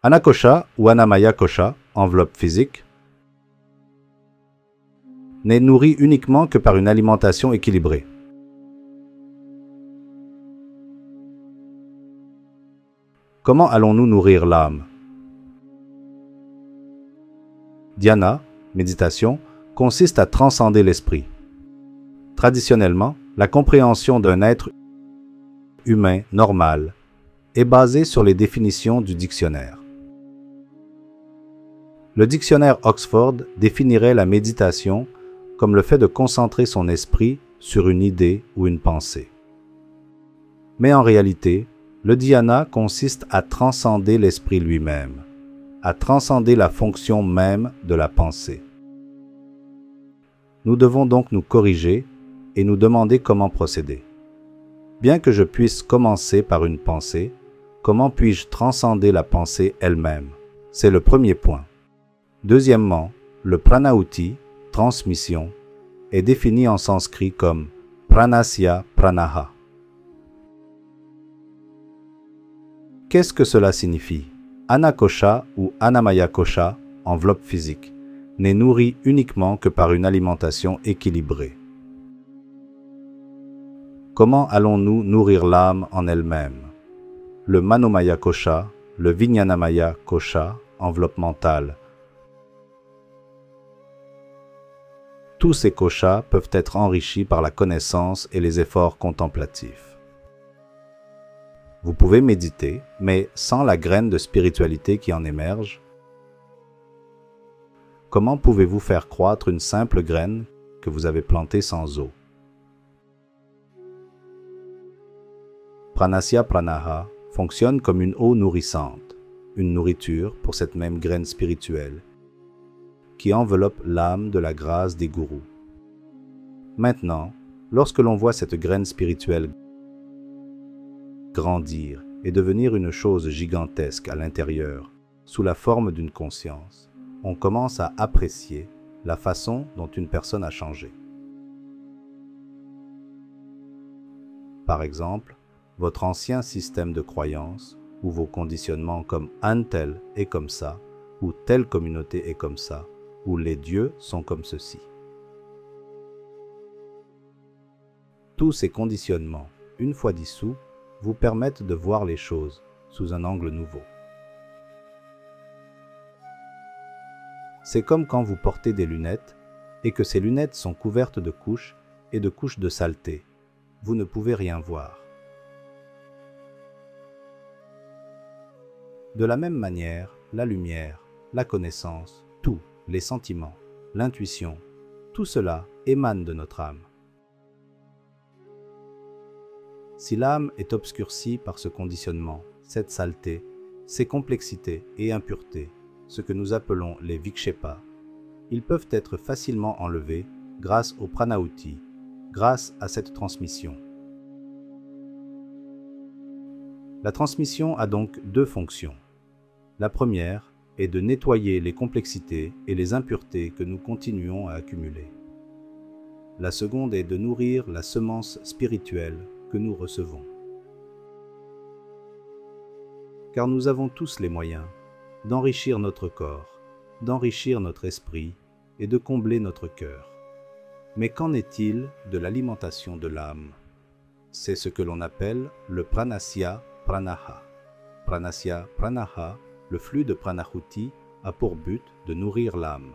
Anakosha ou Anamaya Kosha, enveloppe physique, n'est nourri uniquement que par une alimentation équilibrée. Comment allons-nous nourrir l'âme? Dhyana, méditation, consiste à transcender l'esprit. Traditionnellement, la compréhension d'un être humain normal est basée sur les définitions du dictionnaire. Le dictionnaire Oxford définirait la méditation comme le fait de concentrer son esprit sur une idée ou une pensée. Mais en réalité, le dhyana consiste à transcender l'esprit lui-même, à transcender la fonction même de la pensée. Nous devons donc nous corriger et nous demander comment procéder. Bien que je puisse commencer par une pensée, comment puis-je transcender la pensée elle-même? C'est le premier point. Deuxièmement, le pranauti, transmission, est défini en sanskrit comme pranasya pranaha. Qu'est-ce que cela signifie? Anakosha ou Anamaya Kosha, enveloppe physique, n'est nourri uniquement que par une alimentation équilibrée. Comment allons-nous nourrir l'âme en elle-même? Le Manomaya Kosha, le Vijnanamaya Kosha, enveloppe mentale. Tous ces koshas peuvent être enrichis par la connaissance et les efforts contemplatifs. Vous pouvez méditer, mais sans la graine de spiritualité qui en émerge. Comment pouvez-vous faire croître une simple graine que vous avez plantée sans eau? Pranasya Pranaha fonctionne comme une eau nourrissante, une nourriture pour cette même graine spirituelle qui enveloppe l'âme de la grâce des gourous. Maintenant, lorsque l'on voit cette graine spirituelle grandir et devenir une chose gigantesque à l'intérieur, sous la forme d'une conscience, on commence à apprécier la façon dont une personne a changé. Par exemple, votre ancien système de croyance ou vos conditionnements comme « un tel est comme ça » ou « telle communauté est comme ça » ou « les dieux sont comme ceci ». Tous ces conditionnements, une fois dissous, vous permettent de voir les choses sous un angle nouveau. C'est comme quand vous portez des lunettes et que ces lunettes sont couvertes de couches et de couches de saleté. Vous ne pouvez rien voir. De la même manière, la lumière, la connaissance, tout, les sentiments, l'intuition, tout cela émane de notre âme. Si l'âme est obscurcie par ce conditionnement, cette saleté, ces complexités et impuretés, ce que nous appelons les vikshepas, ils peuvent être facilement enlevés grâce au pranauti, grâce à cette transmission. La transmission a donc deux fonctions. La première est de nettoyer les complexités et les impuretés que nous continuons à accumuler. La seconde est de nourrir la semence spirituelle que nous recevons. Car nous avons tous les moyens d'enrichir notre corps, d'enrichir notre esprit et de combler notre cœur. Mais qu'en est-il de l'alimentation de l'âme? C'est ce que l'on appelle le pranasya pranaha. Pranasya pranaha, le flux de pranahuti, a pour but de nourrir l'âme.